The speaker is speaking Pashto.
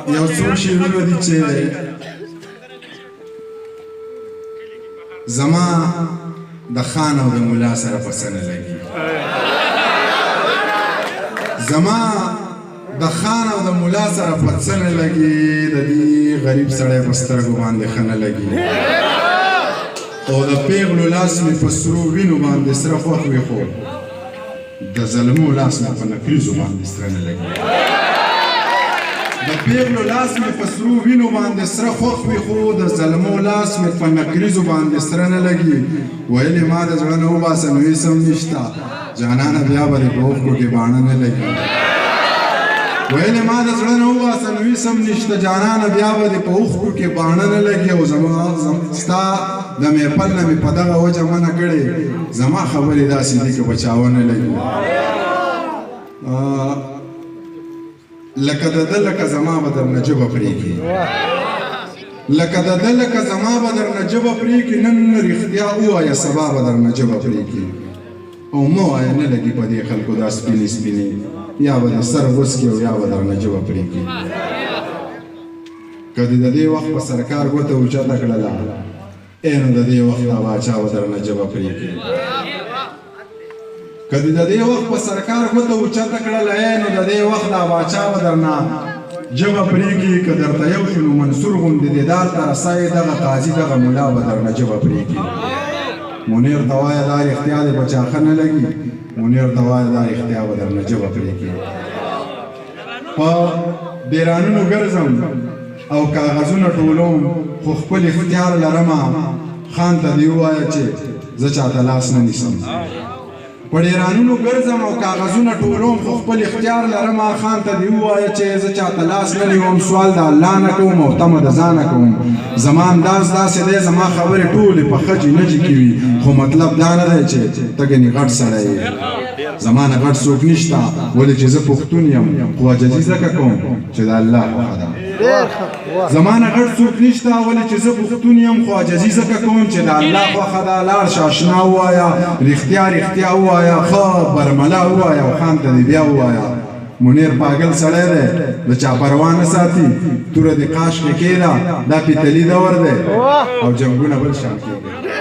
یو څو شعرونه دي چې زما د خان او د ملا سره پسه نه لګي زما د خان او د ملا سره پسه نه لګي د دې غریب سړی په سترګو باندې ښه نه لګي او د پیغلو لاس مې په سرو وینو باندې سره خوښ وي خو د ظلمو لاس مې په نکریزو باندې سره نه لګي د پیغلو لاس مې په سرو وینو باندې سره خوښ وي خو د ظلمو لاس مې په نکریزو باندې سره نه لګي ویلې ما د زړه نه وباسه نو هېڅ هم نشته جانانه بیا به دې په اوښکو کې باڼه نه لګي ویلې ما د زړه نه وباسه نو هېڅ هم نشته جانانه بیا به دې په اوښکو کې باڼه نه لګي او ستا د محفل نه مې په دغه وجه منع کړې زما خبرې داسې دي که په چاوه نه لګي لکه د ده لکه زما به درنه ژبه پرېږي لکه د ده لکه زما به درنه ژبه پرېږي نن رښتیا ووایه سبا به درنه ژبه پرېږي او مه وایه نه لګي په دې خلکو دا سپینې سپینې یا به دې سر وسکي او یا به درنه ژبه پرېږي که دې د دې وخت په سرکار ګوته اوچته کړله نو د دې وخت دا باچا به درنه ژبه پرېږي که دې د دې وخت په سرکار ګوته اوچته کړله نو د دې وخت دا باچا به درنه ژبه پرېږي که درته یو شو نو منصور غوندې دیدار ته رسایې دغه قاضي دغه ملا به درنه ژبه پرېږي منیر ته وایه دا رښتیا دې په چا ښه نه لګي منیر ته وایه دا رښتیا به درنه ژبه پرېږي په دیرانونو ګرځم او کاغذونه ټولوم خو خپل اختیار لرمه خان ته دې ووایه چې زه چاته لاس نه نیسم په ډیرانونو ګرځم او کاغذونه ټولوم خو خپل اختیار لرمه خان ته دې ووایه چې زه چاته لاس نه نیوم سوال د الله نه کوم او تمه د ځانه کوم زما انداز داسې دی زما خبرې ټولې په خجې نجې کې وي خو مطلب دا نه دی چې ته ګنې غټ سړی یې زما نه غټ څوک نشته ولې چې زه پښتون یم خو عاجزي ځکه کوم چې د الله خوښه ده زما نه غټ څوک نشته ولې چې زه پښتون یم خو عاجزي ځکه کوم چې د الله خوښه ده لاړ شه اشنا ووایه رښتیا رښتیا ووایه ښه برملا ووایه او خان ته دې بیا ووایه منیر پاگل سړی دی د چا پروا نه ساتي توره دې قاش کې کېده دا پیتلي دور دی او جنګونه بل شان کېږي